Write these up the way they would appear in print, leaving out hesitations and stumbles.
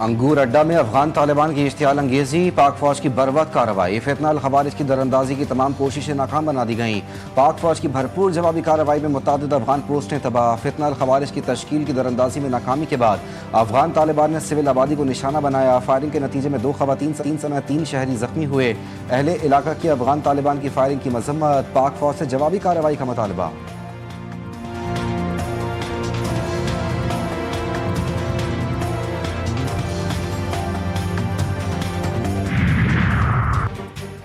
अंगूर अड्डा में अफगान तालिबान की इश्तियाल अंगेजी, पाक फौज की बरवक्त कार्रवाई, फितनाल खवारिज की दरअंदाजी की तमाम कोशिशें नाकाम बना दी गईं। पाक फौज की भरपूर जवाबी कार्रवाई में मुतादिद अफगान पोस्टें तबाह, फितनाल खवारिज की तश्कील की दरअंदाजी में नाकामी के बाद अफगान तालिबान ने सिविल आबादी को निशाना बनाया। फायरिंग के नतीजे में 2 खवातीन समेत 3 शहरी जख्मी हुए। अहले इलाका की अफगान तालिबान की फायरिंग की मजम्मत, पाक फौज से जवाबी कार्रवाई का मुतालबा।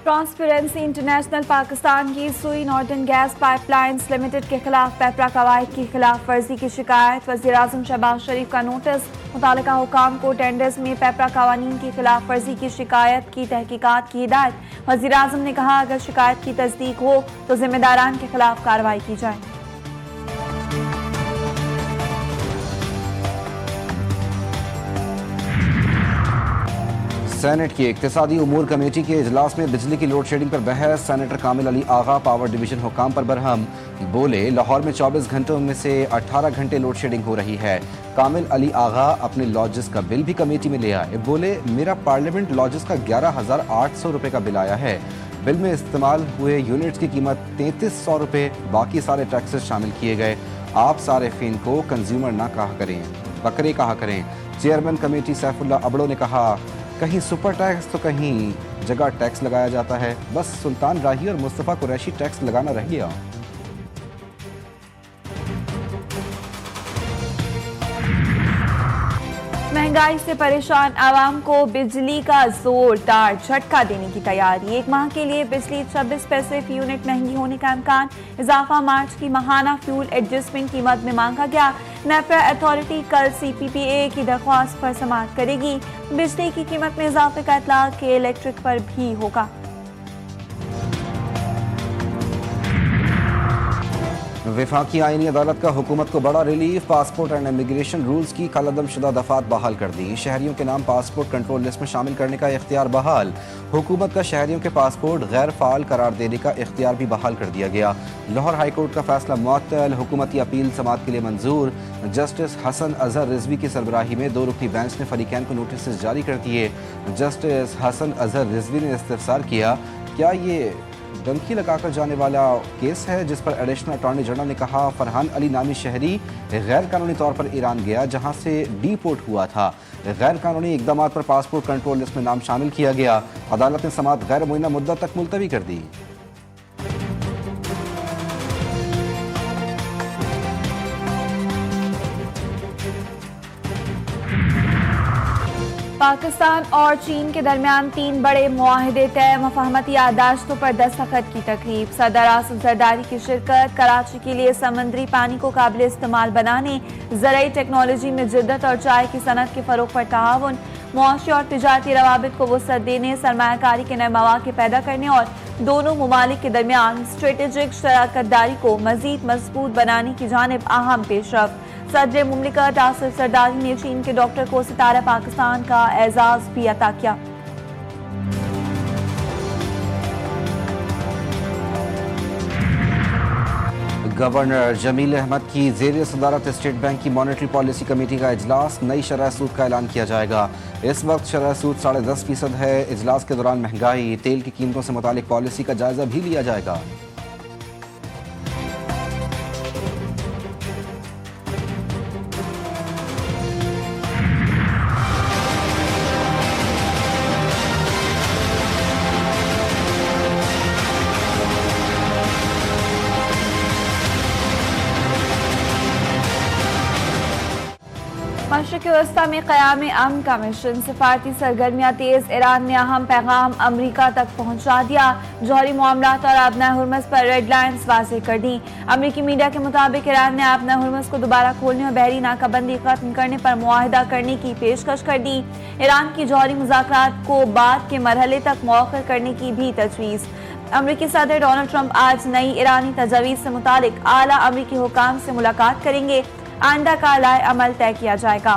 ट्रांसपेरेंसी इंटरनेशनल पाकिस्तान की सुई नॉर्दर्न गैस पाइपलाइंस लिमिटेड के खिलाफ पेपरा कवायद की खिलाफ वर्जी की शिकायत, वज़ीर-ए-आज़म शहबाज शरीफ का नोटिस, मुतालिका हुकाम को टेंडर्स में पेपरा कवानीन की खिलाफ वर्जी की शिकायत की तहकीकात की हिदायत। वज़ीर-ए-आज़म ने कहा, अगर शिकायत की तस्दीक हो तो जिम्मेदारान के खिलाफ कार्रवाई की जाए। सेनेट की इक्तिसादी उमूर कमेटी के इजलास में बिजली की लोड शेडिंग पर बहस, सेनेटर कामिल अली आगा पावर डिवीजन हुकाम पर बरहम। बोले, लाहौर में 24 घंटों में से 18 घंटे लोड शेडिंग हो रही है। कामिल अली आगा अपने लॉजेस का बिल भी कमेटी में ले आए। बोले, मेरा पार्लियामेंट लॉजेस का 11,800 रुपये का बिल आया है। बिल में इस्तेमाल हुए यूनिट्स की कीमत 3300 रुपये, बाकी सारे टैक्सेस शामिल किए गए। आप सारिफिन को कंज्यूमर ना कहा करें, बकरे कहा करें। चेयरमैन कमेटी सैफुल्ला अबड़ो ने कहा, कहीं सुपर टैक्स तो कहीं जगह टैक्स लगाया जाता है। बस सुल्तान राही और मुस्तफ़ा कुरैशी टैक्स लगाना रह गया। महंगाई से परेशान आवाम को बिजली का जोरदार झटका देने की तैयारी। 1 माह के लिए बिजली 26 पैसे फी यूनिट महंगी होने का इम्कान। इजाफा मार्च की माहाना फ्यूल एडजस्टमेंट कीमत में मांगा गया। नेपरा अथॉरिटी कल CPPA की दरख्वास्त पर समाअत करेगी। बिजली की कीमत में इजाफे का इतलाक के इलेक्ट्रिक पर भी होगा। वफाकी आईनी अदालत का हुकूमत को बड़ा relief, passport and immigration rules की कलअदमशुदा दफात बहाल कर दी। शहरियों के नाम पासपोर्ट कंट्रोल लिस्ट में शामिल करने का इख्तियार बहाल। हुकूमत का शहरियों के पासपोर्ट गैर फाल करार देने का इख्तियार भी बहाल कर दिया गया। लाहौर हाईकोर्ट का फैसला मुअत्तल, हुकूमती अपील समाअत के लिए मंजूर। जस्टिस हसन अजहर रिजवी की सरबराही में 2 रुकनी बेंच ने फरीकैन को नोटिस जारी कर दिए। जस्टिस हसन अजहर रिजवी ने इस्तफसार किया, क्या ये डंकी लगाकर जाने वाला केस है जिस पर एडिशनल अटॉर्नी जनरल ने कहा, फरहान अली नामी शहरी गैर कानूनी तौर पर ईरान गया जहां से डीपोर्ट हुआ था। गैर कानूनी इकदाम पर पासपोर्ट कंट्रोल लिस्ट में नाम शामिल किया गया। अदालत ने समाअत गैर मुइन्ना मुद्दत तक मुलतवी कर दी। पाकिस्तान और चीन के दरमियान 3 बड़े मुआहिदे तय, मफाहमती यादाश्तों पर दस्तखत की तकरीब। सदर आसिफ जरदारी की शिरकत। कराची के लिए समंदरी पानी को काबिल इस्तेमाल बनाने, ज़राई टेक्नोलॉजी में जिद्दत और चाय की सनत के फ़रोग पर ताउन, मुआशी और तिजारती रवाबित को वसअत देने, सरमायाकारी के नए मौक़े पैदा करने और दोनों ममालिक के दरमियान स्ट्रेटेजिक शराकतदारी को मज़ीद मजबूत बनाने की जानिब अहम पेशरफ्त। सदर मुमलिकत आसिफ जरदारी ने चीन के डॉक्टर को सितारा पाकिस्तान का एजाज भी अता किया। गवर्नर जमील अहमद की ज़ेर सदारत स्टेट बैंक की मॉनेटरी पॉलिसी कमेटी का इजलास, नई शरह सूद का ऐलान किया जाएगा। इस वक्त शरह सूद 10.5% है। इजलास के दौरान महंगाई, तेल की कीमतों से मुतालिक पॉलिसी का जायजा भी लिया जाएगा। मशरिक़ वस्ता में क़याम अमन का मिशन, सफारती सरगर्मियाँ तेज़। ईरान ने अहम पैगाम अमरीका तक पहुँचा दिया। जौहरी मामलात और आबना हुर्मस पर रेड लाइन्स वाज़ेह कर दी। अमरीकी मीडिया के मुताबिक ईरान ने आबना हुर्मस को दोबारा खोलने और बहरी नाकाबंदी खत्म करने पर मुआहिदा करने की पेशकश कर दी। ईरान की जौहरी मुज़ाकरात को बाद के मरहले तक मौखर करने की भी तजवीज़। अमरीकी सदर डोनाल्ड ट्रंप आज नई ईरानी तजावीज़ से मुतालिक आला अमरीकी हुकाम से मुलाकात करेंगे। आइंदा का लाए अमल तय किया जाएगा।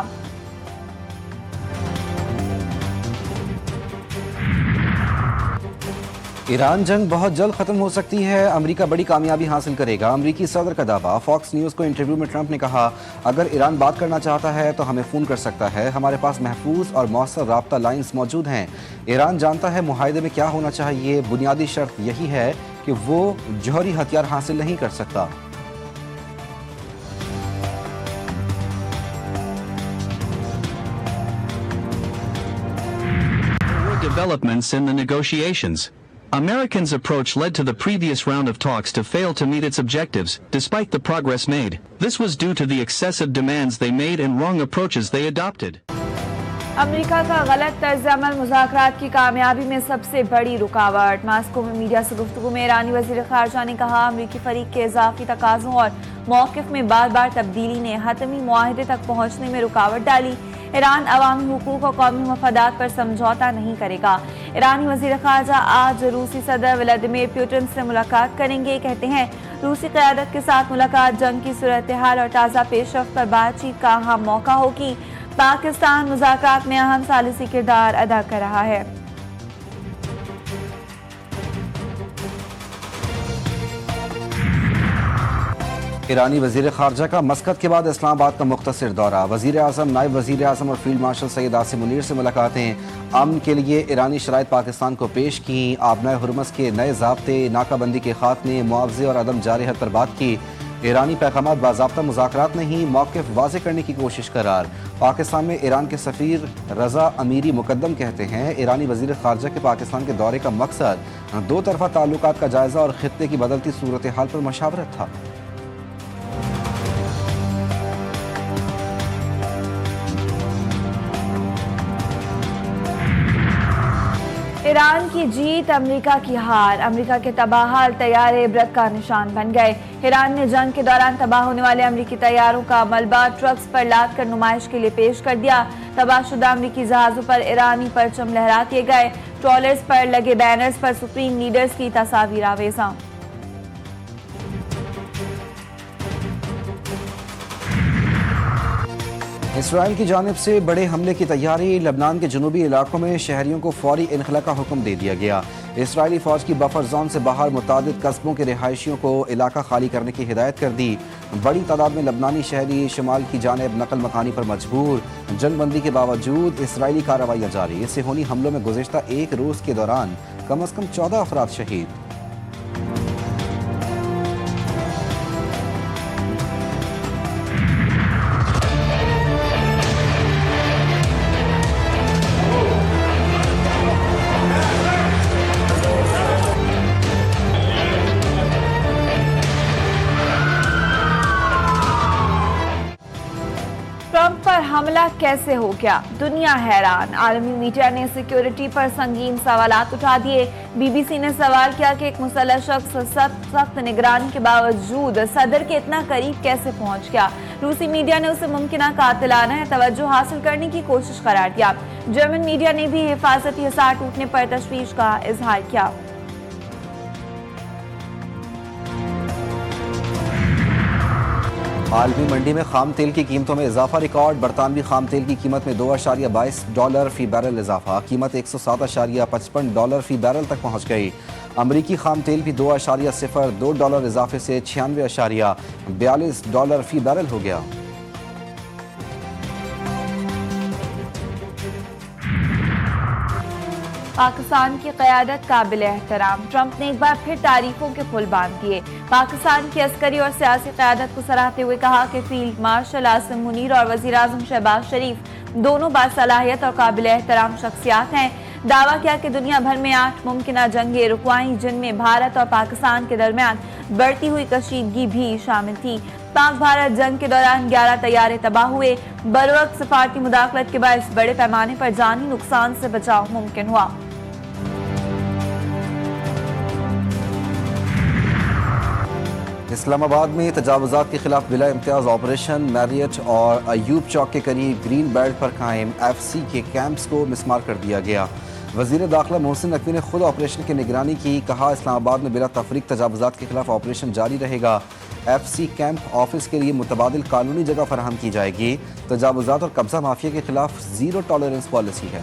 ईरान जंग बहुत जल्द खत्म हो सकती है, अमेरिका बड़ी कामयाबी हासिल करेगा, अमेरिकी सदर का दावा। फॉक्स न्यूज़ को इंटरव्यू में ट्रंप ने कहा, अगर ईरान बात करना चाहता है तो हमें फ़ोन कर सकता है, हमारे पास महफूज और मौसर राब्ता लाइन्स मौजूद हैं। ईरान जानता है मुआहदे में क्या होना चाहिए, बुनियादी शर्त यही है कि वो जौहरी हथियार हासिल नहीं कर सकता। Developments in the negotiations. Americans' approach led to the previous round of talks to fail to meet its objectives, despite the progress made. This was due to the excessive demands they made and wrong approaches they adopted. America का गलत तर्ज-ए-अमल मुज़ाकरात की कामयाबी में सबसे बड़ी रुकावट। Moscow में media से गुफ्तगू में ईरानी वज़ीर ख़ारजा ने कहा, अमेरिकी फरीक के इज़ाफ़ी तकाज़ों और मौक़िफ़ में बार बार तब्दीली ने हतमी मुआहदे तक पहुँचने में रुकावट डाली। ईरान अवामी हुकूक और कौमी मफादात पर समझौता नहीं करेगा। ईरानी वज़ीर ख़ारजा आज रूसी सदर व्लादिमीर पुतिन से मुलाकात करेंगे। कहते हैं, रूसी क़यादत के साथ मुलाकात जंग की सूरत हाल और ताज़ा पेशरफ्त पर बातचीत का अहम मौका होगी। पाकिस्तान मुज़ाकरात में अहम सालिसी किरदार अदा कर रहा है। ईरानी वज़ीर ख़ारजा का मस्कत के बाद इस्लामाबाद का मुख्तसर दौरा। वज़ीर आज़म, नायब वज़ीर आज़म और फील्ड मार्शल सैयद आसिम मुनीर से मुलाकातें। अमन के लिए ईरानी शराइत पाकिस्तान को पेश की। आबनाए हुर्मस के नए ज़ाब्ते, नाकाबंदी के खात्मे, मुआवजे और अदम जारहत पर बात की। ईरानी पैगामात बाज़ाब्ता मुज़ाकरात नहीं, मौक़िफ़ वाज़े करने की कोशिश करार। पाकिस्तान में ईरान के सफ़ीर रज़ा अमीरी मुकद्दम कहते हैं, ईरानी वज़ीर ख़ारजा के पाकिस्तान के दौरे का मकसद दो तरफ़ा ताल्लुकात का जायज़ा और ख़ित्ते की बदलती सूरत हाल पर मशावरत था। ईरान की जीत, अमेरिका की हार। अमेरिका के तबाहाल तैयारे इबरत का निशान बन गए। ईरान ने जंग के दौरान तबाह होने वाले अमेरिकी तैयारों का मलबा ट्रक्स पर लाद कर नुमाइश के लिए पेश कर दिया। तबाहशुदा अमेरिकी जहाज़ों पर ईरानी परचम लहरा दिए गए। ट्रॉलर्स पर लगे बैनर्स पर सुप्रीम लीडर्स की तस्वीर आवेजा। इसराइल की जानिब से बड़े हमले की तैयारी। लबनान के जनूबी इलाकों में शहरियों को फौरी इनखला का हुक्म दे दिया गया। इसराइली फौज की बफर जोन से बाहर मुतादिद कस्बों के रिहायशियों को इलाका खाली करने की हिदायत कर दी। बड़ी तादाद में लबनानी शहरी शिमाल की जानिब नकल मकानी पर मजबूर। जंगबंदी के बावजूद इसराइली कार्रवाइयाँ जारी। इससे होनी हमलों में गुज़िश्ता एक रोज़ के दौरान कम अज़ कम 14 अफराद शहीद। ट्रंप पर हमला कैसे हो गया, दुनिया हैरान। आलमी मीडिया ने सिक्योरिटी पर संगीन सवालात उठा दिए। बीबीसी ने सवाल किया कि एक मुसल्लह शख्स सख्त निगरानी के बावजूद सदर के इतना करीब कैसे पहुंच गया। रूसी मीडिया ने उसे मुमकिन कातिलाना तवज्जो हासिल करने की कोशिश करार दिया। जर्मन मीडिया ने भी हिफाजती हिसार टूटने पर तशवीश का इजहार किया। आलमी मंडी में खाम तेल की कीमतों में इजाफा रिकॉर्ड। बरतानवी खाम तेल की कीमत में $2.22 फी बैरल इजाफा। कीमत $107.55 फी बैरल तक पहुंच गई। अमरीकी खाम तेल भी $2.02 इजाफे से $96.42 फी बैरल हो गया। पाकिस्तान की क़यादत काबिल एहतराम। ट्रंप ने एक बार फिर तारीफों के पुल बांध दिए। पाकिस्तान की अस्करी और सियासी क़यादत को सराहते हुए कहा कि फील्ड मार्शल आसिम मुनीर और वज़ीर आज़म शहबाज शरीफ दोनों बासलाहियत और काबिल एहतराम शख्सियात हैं। दावा किया कि दुनिया भर में 8 मुमकिन जंगें रुकवाईं, जिनमें भारत और पाकिस्तान के दरमियान बढ़ती हुई कशीदगी भी शामिल थी। पाक भारत जंग के दौरान 11 तैयारे तबाह हुए। बरवक्त सफारती मुदाखलत के बायस बड़े पैमाने पर जानी नुकसान से बचाव मुमकिन हुआ। इस्लामाबाद में तजावुज़ात के खिलाफ बिला इम्तियाज़ ऑपरेशन। मैरियट और अयूब चौक के करीब ग्रीन बेल्ट पर कायम FC के कैंप्स को मिसमार कर दिया गया। वज़ीर दाखिला मोहसिन नकवी ने खुद ऑपरेशन की निगरानी की। कहा, इस्लामाबाद में बिला तफरीक तजावुज़ात के खिलाफ ऑपरेशन जारी रहेगा। FC कैंप ऑफिस के लिए मुतबादिल कानूनी जगह फराहम की जाएगी। तजावुज़ात और कब्जा माफिया के खिलाफ ज़ीरो टॉलरेंस पॉलिसी है।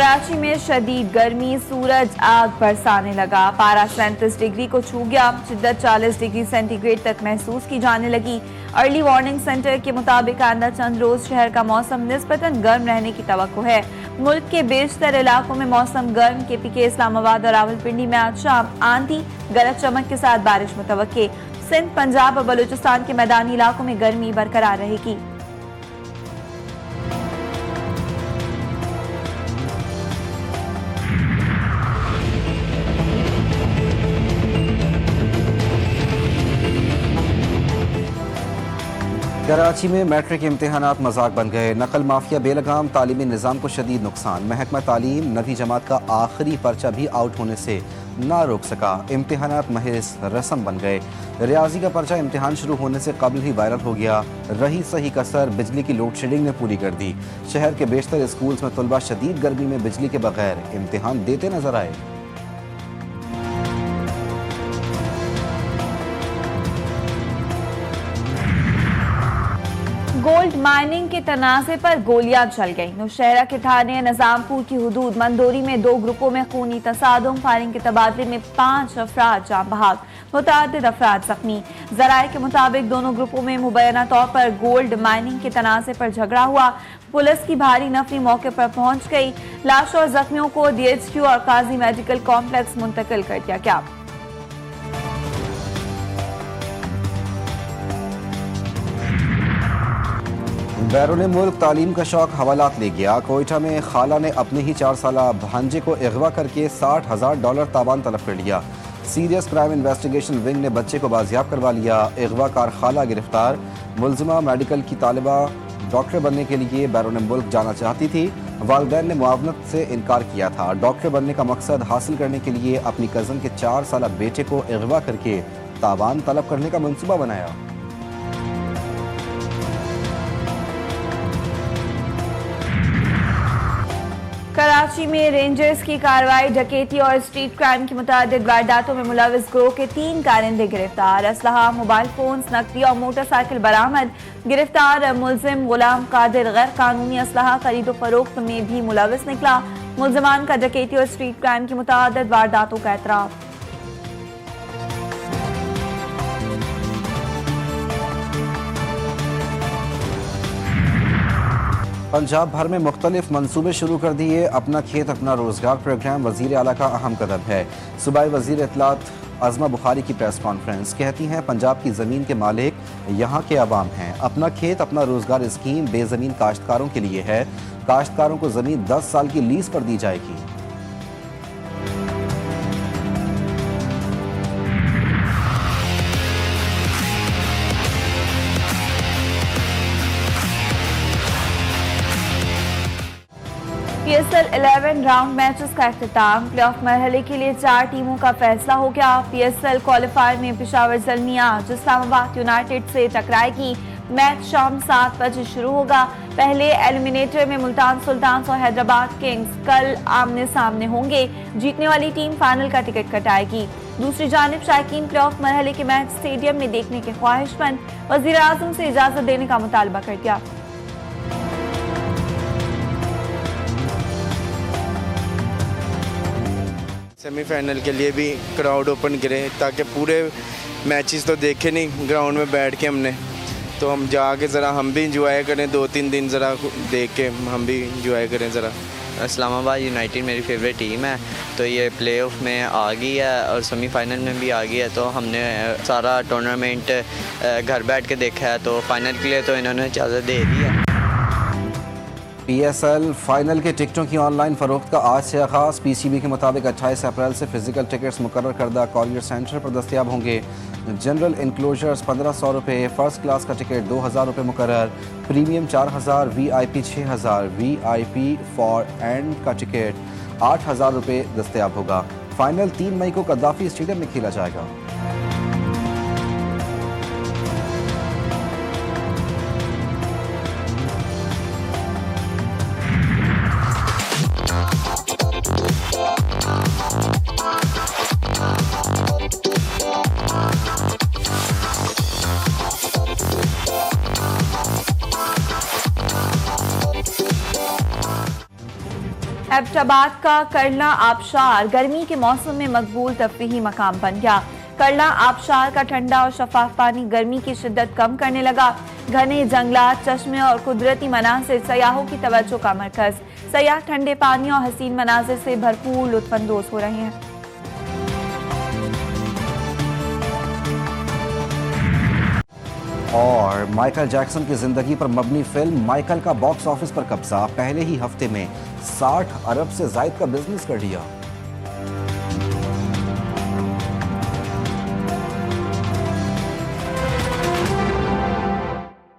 कराची में शदीद गर्मी, सूरज आग बरसाने लगा। पारा 37 डिग्री को छू गया। शिद्दत 40 डिग्री सेंटीग्रेड तक महसूस की जाने लगी। अर्ली वार्निंग सेंटर के मुताबिक आइंदा चंद रोज शहर का मौसम निस्बतन गर्म रहने की तवक्को है। मुल्क के बेशतर इलाकों में मौसम गर्म। KPK इस्लामाबाद और रावलपिंडी में आज शाम आंधी गरज चमक के साथ बारिश मुतवक्के। सिंध, पंजाब और बलूचिस्तान के मैदानी इलाकों में गर्मी बरकरार रहेगी। कराची में मैट्रिक इम्तिहानात मजाक बन गए। नकल माफिया बेलगाम, तालीमी निज़ाम को शदीद नुकसान। महकमा तालीम 9वीं जमात का आखिरी पर्चा भी आउट होने से ना रोक सका। इम्तिहानात महज रस्म बन गए। रियाजी का पर्चा इम्तिहान शुरू होने से कबल ही वायरल हो गया। रही सही कसर बिजली की लोड शेडिंग ने पूरी कर दी। शहर के बेशतर स्कूल्स में तलबा शदीद गर्मी में बिजली के बगैर इम्तिहान देते नजर आए। गोल्ड माइनिंग के तनाज़े पर गोलियां चल गई। नौशहरा के थाने निजामपुर की हुदूद मंदोरी में 2 ग्रुपों में खूनी तसादुम। फायरिंग के तबादले में 5 अफराद जान बहक, मुतअद्दिद अफराद जख्मी। जराये के मुताबिक दोनों ग्रुपों में मुबैना तौर पर गोल्ड माइनिंग के तनाज़े पर झगड़ा हुआ। पुलिस की भारी नफरी मौके पर पहुंच गई। लाश और जख्मियों को DHQ और काजी मेडिकल कॉम्प्लेक्स मुंतकिल कर दिया गया। बैरून मुल्क तालीम का शौक हवालात ले गया। कोयटा में खाला ने अपने ही 4 साला भांजे को अगवा करके $60,000 तावान तलब कर लिया। सीरियस क्राइम इन्वेस्टिगेशन विंग ने बच्चे को बाजियाब करवा लिया। अगवाकार खाला गिरफ्तार। मुलजिमा मेडिकल की तालिबा डॉक्टर बनने के लिए बैरून मुल्क जाना चाहती थी। वालिदैन ने मुआवनत से इनकार किया था। डॉक्टर बनने का मकसद हासिल करने के लिए अपनी कज़न के 4 साला बेटे को अगवा करके तावान तलब करने का मंसूबा बनाया। कराची में रेंजर्स की कार्रवाई। डकैती और स्ट्रीट क्राइम की मुतअद्दिद वारदातों में मुलविस गिरोह के 3 कारिंदे गिरफ्तार। असलहा, मोबाइल फोन, नकदी और मोटरसाइकिल बरामद। गिरफ्तार मुलजिम गुलाम कादिर गैर कानूनी असलहा खरीदो फरोख्त में भी मुलविस निकला। मुलजिमान का डकैती और स्ट्रीट क्राइम की मुतअद्दिद वारदातों का एतराफ। पंजाब भर में मुख्तलिफ मनसूबे शुरू कर दिए। अपना खेत अपना रोजगार प्रोग्राम वजीर आला का अहम कदम है। सूबाई वजीर इत्तलात अज़मा बुखारी की प्रेस कॉन्फ्रेंस। कहती हैं पंजाब की ज़मीन के मालिक यहाँ के अवाम हैं। अपना खेत अपना रोजगार स्कीम बेज़मीन काश्तकारों के लिए है। काश्तकारों को ज़मीन 10 साल की लीज पर दी जाएगी। PSL 11 राउंड मैचेस का इख्तिताम। प्लेऑफ मरहले के लिए 4 टीमों का फैसला हो गया। PSL क्वालिफायर में पेशावर ज़ल्मिया आज इस्लामाबाद यूनाइटेड से टकराएगी। मैच शाम 7 बजे शुरू होगा। पहले एलिमिनेटर में मुल्तान सुल्तान्स और हैदराबाद किंग्स कल आमने सामने होंगे। जीतने वाली टीम फाइनल का टिकट कटाएगी। दूसरी जानिब शायकीन प्लेऑफ मरहले के मैच स्टेडियम में देखने के ख्वाहिशमंद वज़ीर आज़म से इजाज़त देने का मुतालबा कर दिया। सेमीफाइनल के लिए भी क्राउड ओपन करें ताकि पूरे मैचेस तो देखे नहीं ग्राउंड में बैठ के हमने, तो हम जाके ज़रा हम भी इंजॉय करें। 2-3 दिन ज़रा देख के हम भी इंजॉय करें ज़रा। इस्लामाबाद यूनाइटेड मेरी फेवरेट टीम है, तो ये प्लेऑफ में आ गई है और सेमीफाइनल में भी आ गई है। तो हमने सारा टूर्नामेंट घर बैठ के देखा है, तो फाइनल के लिए तो इन्होंने इजाज़त दे दी है। PSL फाइनल के टिकटों की ऑनलाइन फरोख्त का आज से आगाज़। PCB के मुताबिक 28 अप्रैल से फिजिकल टिकट्स मुकर्रर करदा कॉरियर सेंटर पर दस्तियाब होंगे। जनरल इंक्लोजर्स 1500 रुपये, फर्स्ट क्लास का टिकट 2000 रुपये मुकर्रर, premium 4000, VIP 6000, VIP for and का टिकट 8000 रुपये दस्तियाब होगा। फाइनल 3 मई को कद्दाफी स्टेडियम में खेला जाएगा। एबटाबाद का करला आबशार गर्मी के मौसम में मकबूल तफरीही मकाम बन गया। करला आबशार का ठंडा और शफाफ पानी गर्मी की शिद्दत कम करने लगा। घने जंगलात, चश्मे और कुदरती मनासिर सयाहों की तवज्जो का मरकज। सयाह ठंडे पानी और हसीन मनाजिर से भरपूर लुत्फानंदोज हो रहे हैं। और माइकल जैक्सन की जिंदगी पर मबनी फिल्म माइकल का बॉक्स ऑफिस पर कब्जा। पहले ही हफ्ते में 60 अरब से जायद का बिजनेस कर लिया।